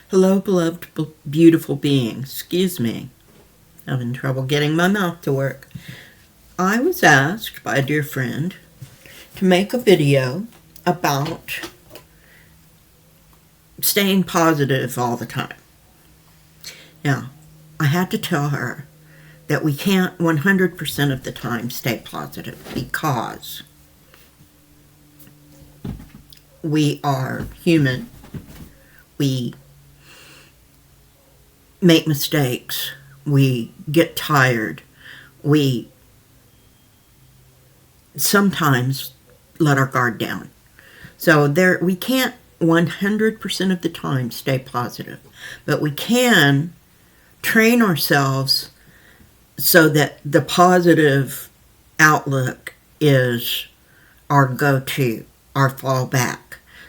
Hello, beloved, beautiful beings. Excuse me. Having trouble getting my mouth to work. I was asked by a dear friend to make a video about staying positive all the time. Now, I had to tell her that we can't 100% of the time stay positive because we are human. We make mistakes. We get tired. We sometimes let our guard down. So we can't 100% of the time stay positive, but we can train ourselves so that the positive outlook is our go-to, our fallback,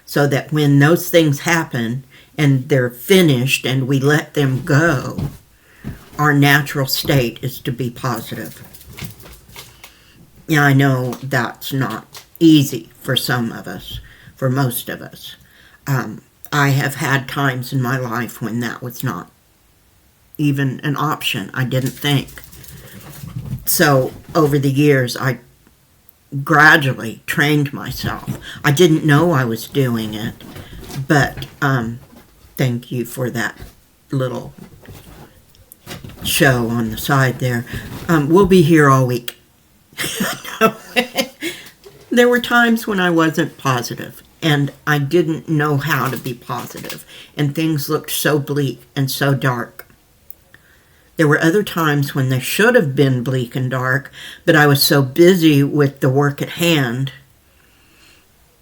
so that when those things happen and they're finished and we let them go, our natural state is to be positive. Yeah, I know that's not easy for some of us, for most of us. I have had times in my life when that was not even an option. I didn't think. So over the years, I gradually trained myself. I didn't know I was doing it, but thank you for that little show on the side there. We'll be here all week. There were times when I wasn't positive and I didn't know how to be positive, and things looked so bleak and so dark. There were other times when they should have been bleak and dark, but I was so busy with the work at hand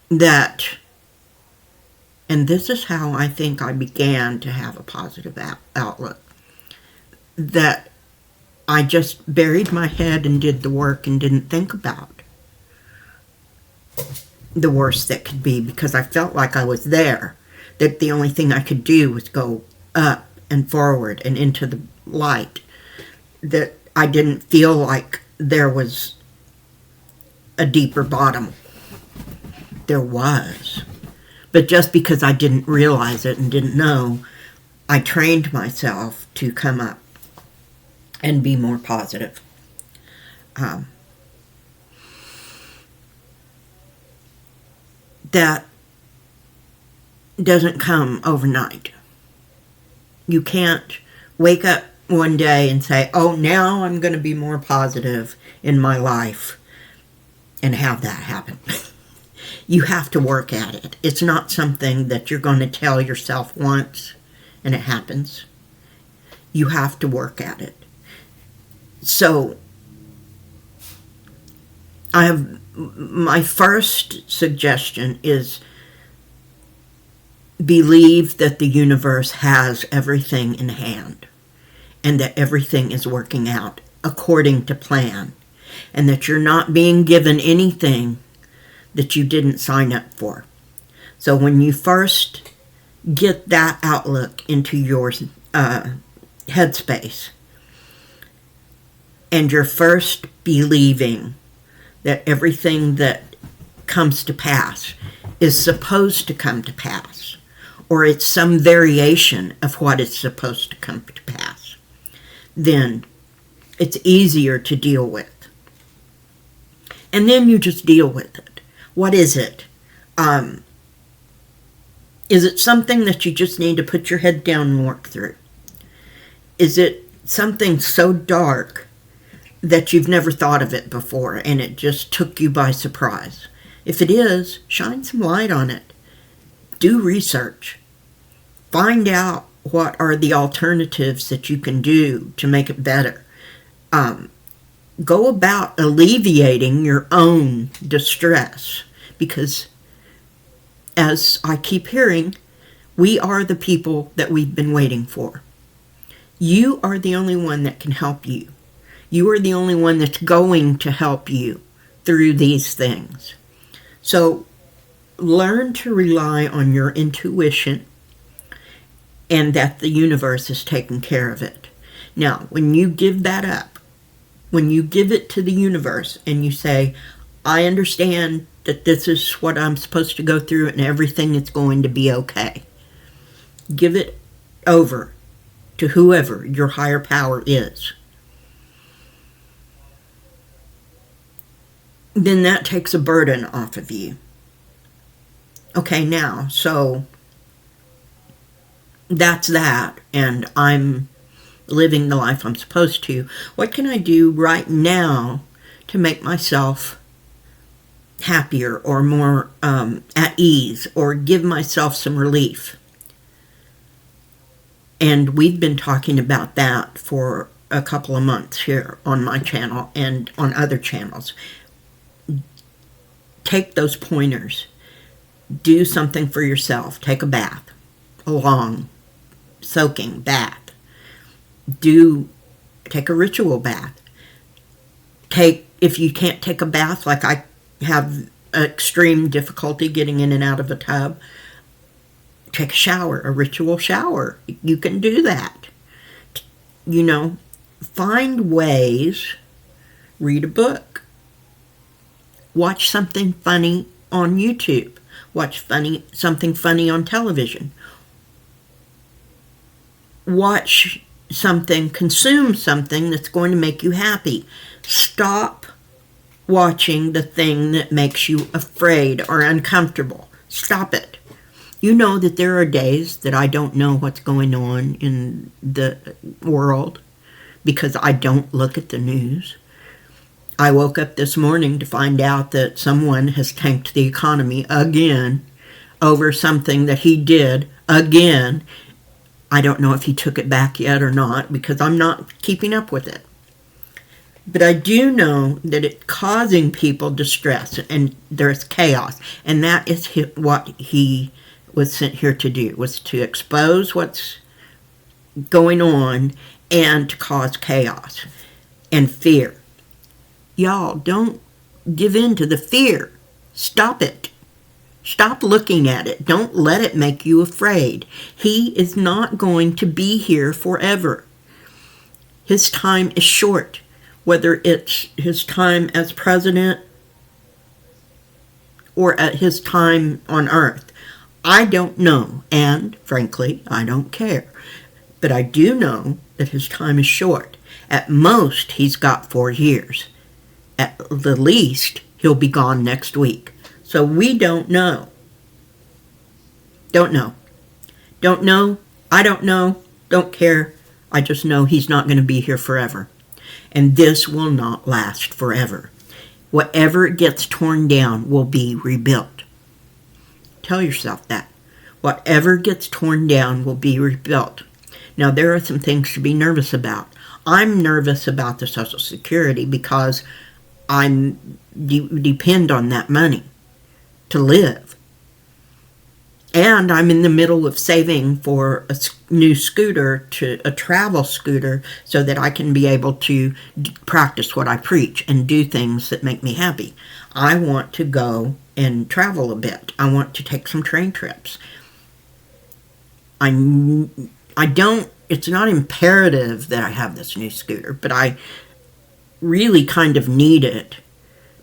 that, and this is how I think I began to have a positive outlook, that I just buried my head and did the work and didn't think about the worst that could be, because I felt like I was there, that the only thing I could do was go up and forward and into the light, that I didn't feel like there was a deeper bottom. There was. But just because I didn't realize it and didn't know, I trained myself to come up and be more positive. That doesn't come overnight. You can't wake up one day and say, oh, now I'm going to be more positive in my life, and have that happen. You have to work at it. It's not something that you're going to tell yourself once and it happens. You have to work at it. So my first suggestion is believe that the universe has everything in hand and that everything is working out according to plan, and that you're not being given anything that you didn't sign up for. So when you first get that outlook into your headspace, and you're first believing that everything that comes to pass is supposed to come to pass, or it's some variation of what is supposed to come to pass, then it's easier to deal with. And then you just deal with it. What is it? Is it something that you just need to put your head down and work through? Is it something so dark that you've never thought of it before and it just took you by surprise? If it is, shine some light on it. Do research. Find out what are the alternatives that you can do to make it better. Go about alleviating your own distress, because as I keep hearing, we are the people that we've been waiting for. You are the only one that can help you. You are the only one that's going to help you through these things. So learn to rely on your intuition and that the universe is taking care of it. Now, when you give that up, when you give it to the universe and you say, I understand that this is what I'm supposed to go through and everything is going to be okay. Give it over to whoever your higher power is, then that takes a burden off of you. Okay, now, so that's that, and I'm living the life I'm supposed to. What can I do right now to make myself happier or more at ease, or give myself some relief? And we've been talking about that for a couple of months here on my channel and on other channels. Take those pointers. Do something for yourself. Take a bath. A long, soaking bath. Take a ritual bath. If you can't take a bath, like I have extreme difficulty getting in and out of a tub, take a shower, a ritual shower. You can do that. Find ways. Read a book. Watch something funny on YouTube. Watch something funny on television. Consume something that's going to make you happy. Stop watching the thing that makes you afraid or uncomfortable. Stop it. You know that there are days that I don't know what's going on in the world because I don't look at the news. I woke up this morning to find out that someone has tanked the economy again over something that he did again. I don't know if he took it back yet or not because I'm not keeping up with it. But I do know that it's causing people distress and there's chaos. And that is what he was sent here to do, was to expose what's going on and to cause chaos and fear. Y'all, don't give in to the fear. Stop it. Stop looking at it. Don't let it make you afraid. He is not going to be here forever. His time is short, whether it's his time as president or at his time on earth. I don't know, and frankly, I don't care. But I do know that his time is short. At most, he's got 4 years. At the least, he'll be gone next week. So we don't know. Don't know. Don't know. I don't know. Don't care. I just know he's not going to be here forever. And this will not last forever. Whatever gets torn down will be rebuilt. Tell yourself that. Whatever gets torn down will be rebuilt. Now, there are some things to be nervous about. I'm nervous about the Social Security because I depend on that money to live. And I'm in the middle of saving for a new scooter, a travel scooter, so that I can be able to practice what I preach and do things that make me happy. I want to go and travel a bit. I want to take some train trips. It's not imperative that I have this new scooter, but I really kind of need it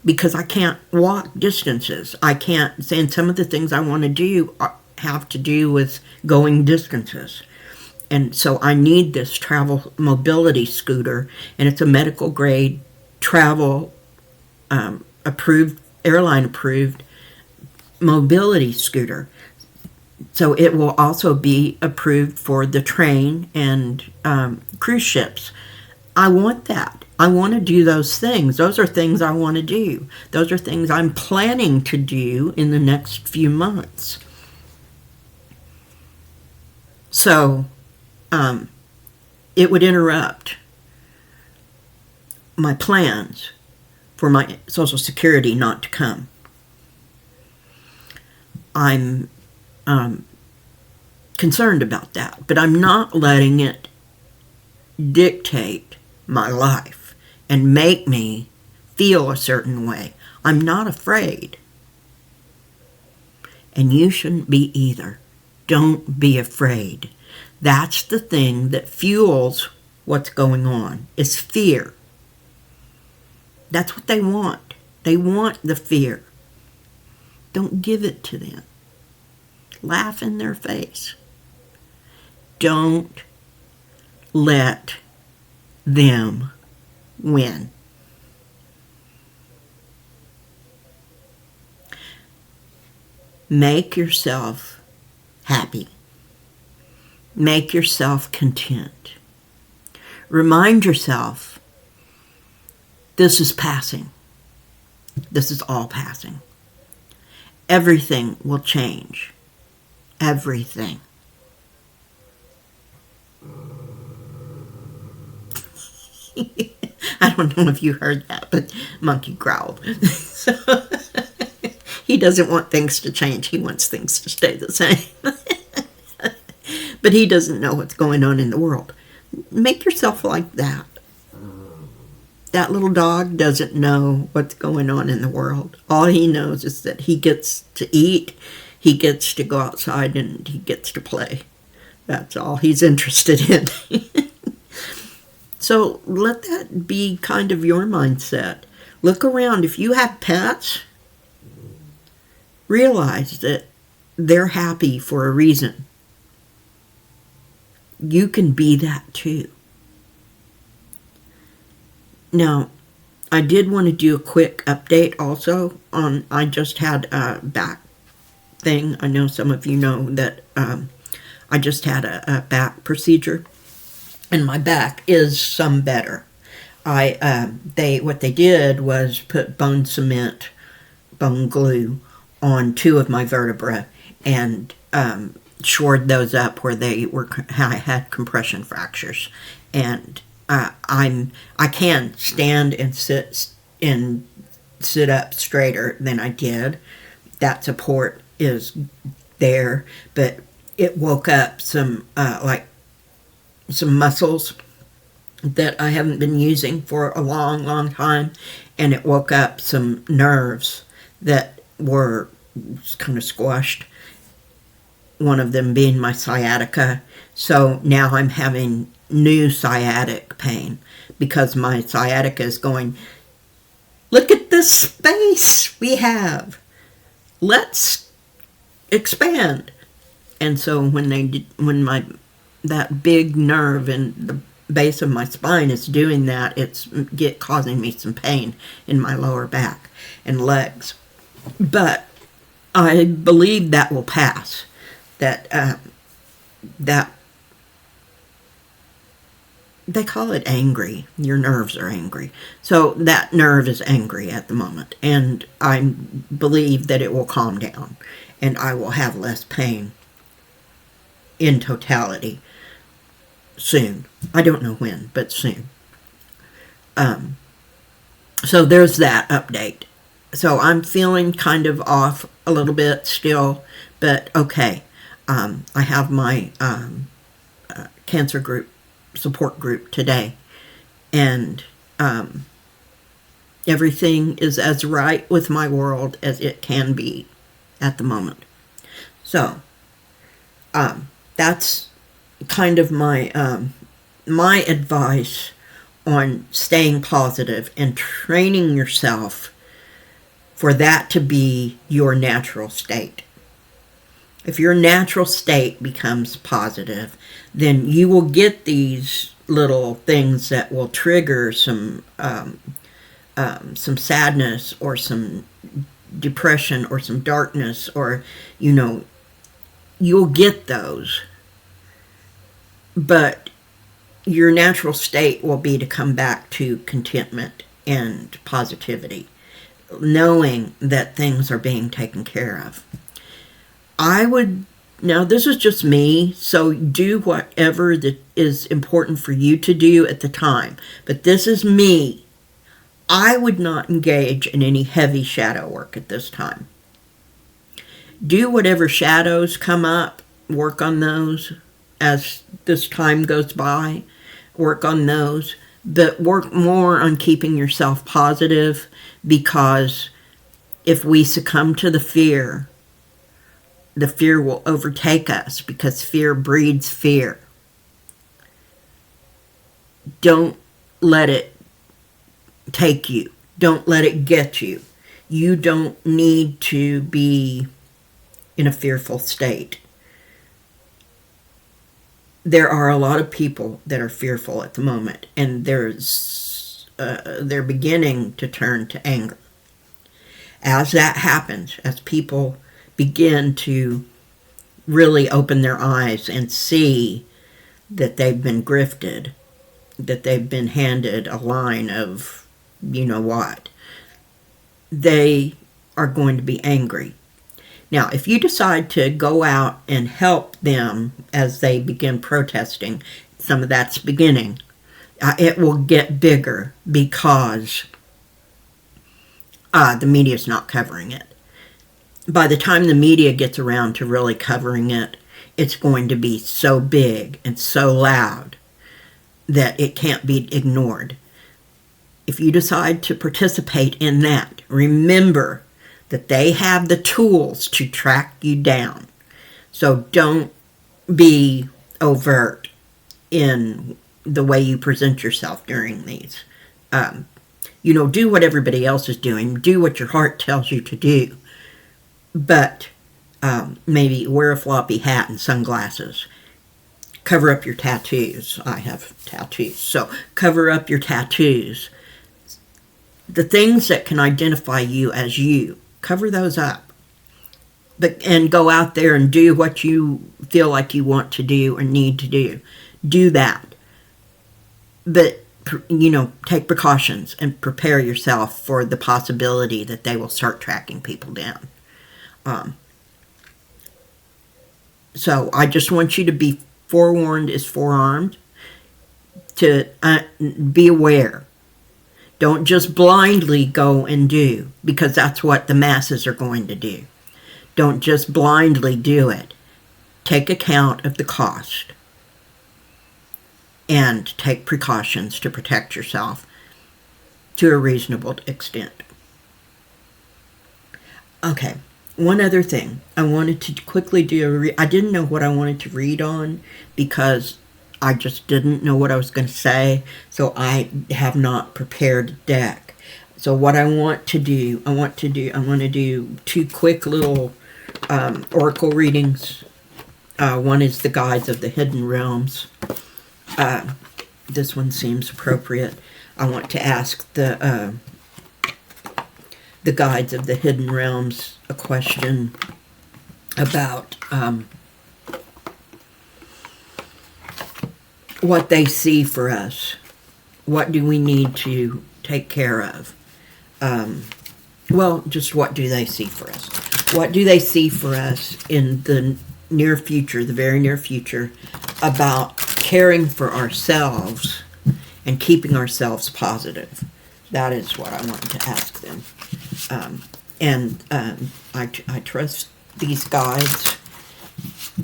because I can't walk distances. And some of the things I want to do have to do with going distances. And so I need this travel mobility scooter, and it's a medical grade travel approved, airline approved mobility scooter. So it will also be approved for the train and cruise ships. I want that. I want to do those things. Those are things I want to do. Those are things I'm planning to do in the next few months. So it would interrupt my plans for my Social Security not to come. I'm concerned about that, but I'm not letting it dictate my life and make me feel a certain way. I'm not afraid. And you shouldn't be either. Don't be afraid. That's the thing that fuels what's going on, is fear. That's what they want. They want the fear. Don't give it to them. Laugh in their face. don't let them win. Make yourself happy. Make yourself content. Remind yourself, this is passing. This is all passing. Everything will change. Everything. I don't know if you heard that, but Monkey growled. So, he doesn't want things to change. He wants things to stay the same. But he doesn't know what's going on in the world. Make yourself like that. That little dog doesn't know what's going on in the world. All he knows is that he gets to eat, he gets to go outside, and he gets to play. That's all he's interested in. So let that be kind of your mindset. Look around. If you have pets, realize that they're happy for a reason. You can be that too. Now, I did want to do a quick update also on, I just had a back thing. I know some of you know that I just had a back procedure, and my back is some better. What they did was put bone cement, bone glue on 2 of my vertebrae and shored those up where I had compression fractures, and I can stand and sit up straighter than I did. That support is there, but it woke up some muscles that I haven't been using for a long, long time, and it woke up some nerves that were kind of squashed, one of them being my sciatica. So now I'm having new sciatic pain because my sciatica is going, look at this space we have. Let's expand. And so when that big nerve in the base of my spine is doing that, it's causing me some pain in my lower back and legs. But I believe that will pass. That they call it angry. Your nerves are angry. So that nerve is angry at the moment, and I believe that it will calm down, and I will have less pain in totality soon. I don't know when, but soon. So there's that update. So I'm feeling kind of off a little bit still, but okay. I have my cancer group, support group today, and everything is as right with my world as it can be at the moment. So that's kind of my my advice on staying positive and training yourself for that to be your natural state. If your natural state becomes positive, then you will get these little things that will trigger some sadness or some depression or some darkness, or you'll get those. But your natural state will be to come back to contentment and positivity, knowing that things are being taken care of. Now this is just me, so do whatever that is important for you to do at the time. But this is me. I would not engage in any heavy shadow work at this time. Do whatever shadows come up, work on those as this time goes by. Work on those, but work more on keeping yourself positive, because if we succumb to the fear will overtake us, because fear breeds fear. Don't let it take you. Don't let it get you. You don't need to be in a fearful state. there are a lot of people that are fearful at the moment, and they're beginning to turn to anger. As that happens, as people begin to really open their eyes and see that they've been grifted, that they've been handed a line of you know what, they are going to be angry. Now, if you decide to go out and help them as they begin protesting, some of that's beginning, it will get bigger because the media's not covering it. By the time the media gets around to really covering it, it's going to be so big and so loud that it can't be ignored. If you decide to participate in that, remember that they have the tools to track you down. So don't be overt in the way you present yourself during these. Do what everybody else is doing. Do what your heart tells you to do. But maybe wear a floppy hat and sunglasses. Cover up your tattoos. I have tattoos. So cover up your tattoos. The things that can identify you as you, cover those up. And go out there and do what you feel like you want to do or need to do. Do that. But, take precautions and prepare yourself for the possibility that they will start tracking people down. So I just want you to be forewarned is forearmed, to be aware. Don't just blindly go and do, because that's what the masses are going to do. Don't just blindly do it. Take account of the cost and take precautions to protect yourself to a reasonable extent. Okay, one other thing. I wanted to quickly do I didn't know what I wanted to read on because I just didn't know what I was going to say, so I have not prepared a deck. So what I want to do, I want to do two quick little oracle readings. One is the Guides of the Hidden Realms. This one seems appropriate. I want to ask the Guides of the Hidden Realms a question about what they see for us. What do we need to take care of? Just what do they see for us? What do they see for us in the near future, the very near future, about caring for ourselves and keeping ourselves positive? That is what I wanted to ask them. I trust these guides.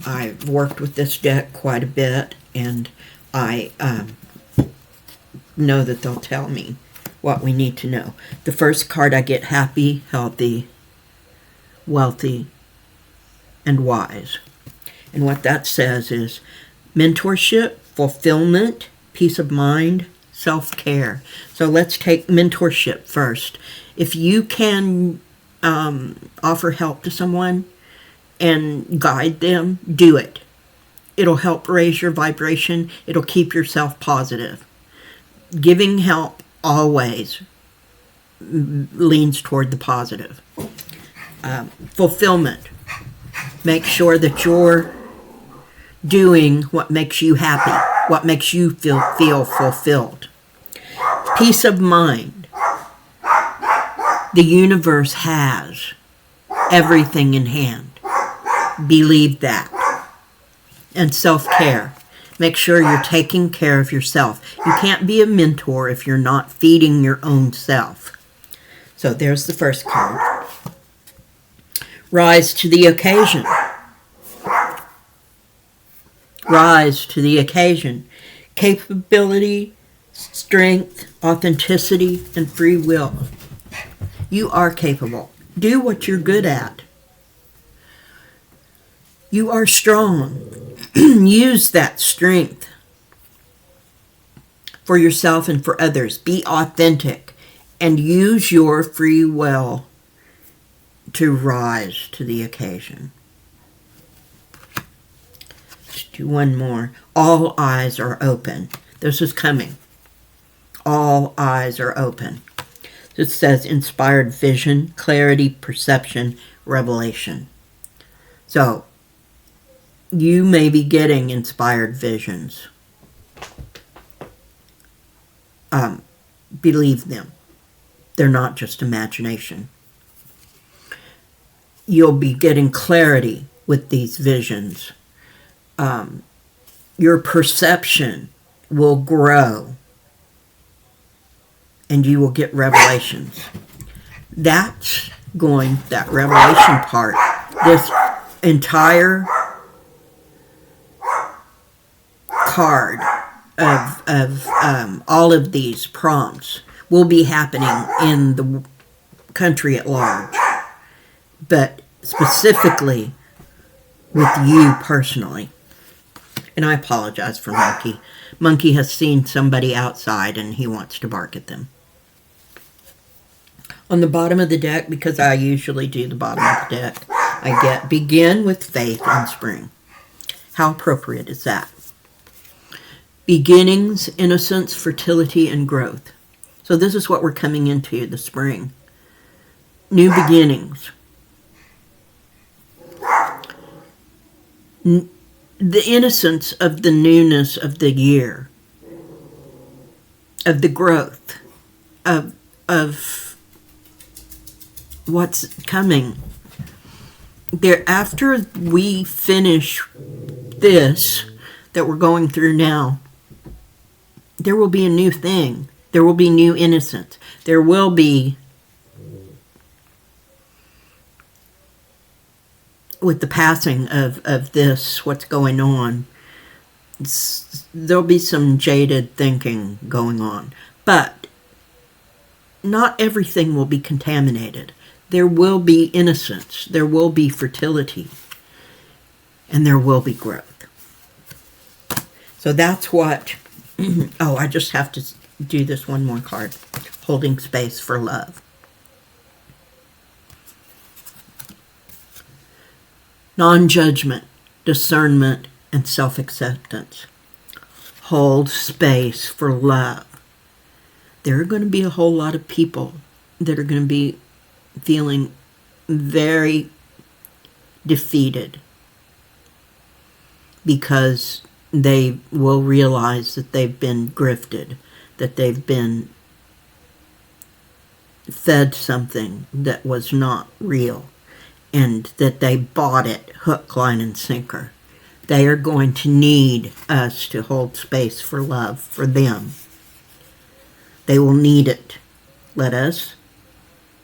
I've worked with this deck quite a bit, and I know that they'll tell me what we need to know. The first card I get: happy, healthy, wealthy, and wise. And what that says is mentorship, fulfillment, peace of mind, self-care. So let's take mentorship first. If you can offer help to someone and guide them, do it. It'll help raise your vibration. It'll keep yourself positive. Giving help always leans toward the positive. Fulfillment. Make sure that you're doing what makes you happy, what makes you feel fulfilled. Peace of mind. The universe has everything in hand. Believe that. And self-care. Make sure you're taking care of yourself. You can't be a mentor if you're not feeding your own self. So there's the first card. Rise to the occasion. Rise to the occasion. Capability, strength, authenticity, and free will. You are capable. Do what you're good at. You are strong. Use that strength for yourself and for others. Be authentic and use your free will to rise to the occasion. Do one more. All eyes are open. This is coming. All eyes are open. It says inspired vision, clarity, perception, revelation. So, you may be getting inspired visions. Believe them. They're not just imagination. You'll be getting clarity with these visions. Your perception will grow, and you will get revelations. That revelation part, this entire card of all of these prompts will be happening in the country at large, but specifically with you personally. And I apologize for Monkey. Monkey has seen somebody outside and he wants to bark at them. On the bottom of the deck, because I usually do the bottom of the deck, I get begin with faith and spring. How appropriate is that? Beginnings, innocence, fertility, and growth. So this is what we're coming into, the spring. New beginnings. The innocence of the newness of the year, of the growth, of what's coming. There, after we finish this that we're going through now, there will be a new thing. There will be new innocence. There will be, with the passing of this, what's going on, there'll be some jaded thinking going on. But not everything will be contaminated. There will be innocence. There will be fertility. And there will be growth. So that's what... oh, I just have to do this one more card. Holding space for love. Non-judgment, discernment, and self-acceptance. Hold space for love. There are going to be a whole lot of people that are going to be feeling very defeated because they will realize that they've been grifted, that they've been fed something that was not real, and that they bought it hook, line, and sinker. They are going to need us to hold space for love for them. They will need it. Let us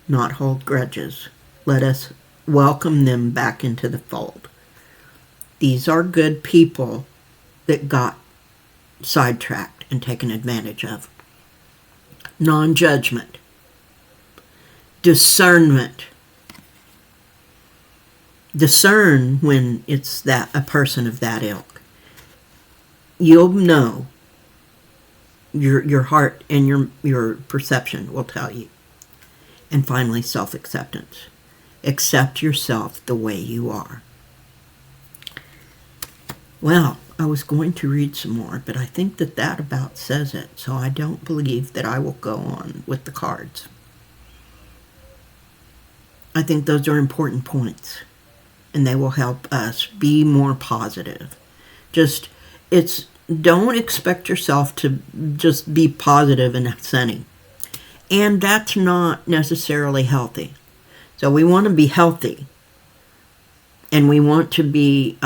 not hold grudges. Let us welcome them back into the fold. These are good people that got sidetracked and taken advantage of. Non-judgment. Discernment. Discern when it's that a person of that ilk. You'll know. Your heart and your perception will tell you. And finally, self-acceptance. Accept yourself the way you are. Well, I was going to read some more, but I think that about says it, so I don't believe that I will go on with the cards. I think those are important points, and they will help us be more positive. Don't expect yourself to just be positive and sunny. And that's not necessarily healthy. So we want to be healthy, and we want to be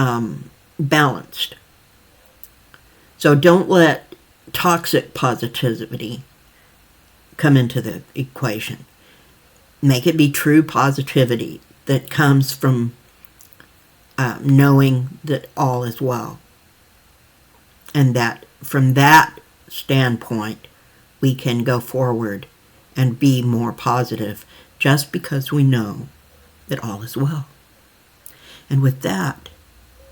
balanced. So don't let toxic positivity come into the equation. Make it be true positivity that comes from knowing that all is well. And that from that standpoint, we can go forward and be more positive just because we know that all is well. And with that,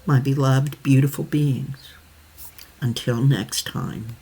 my beloved, beautiful beings, until next time.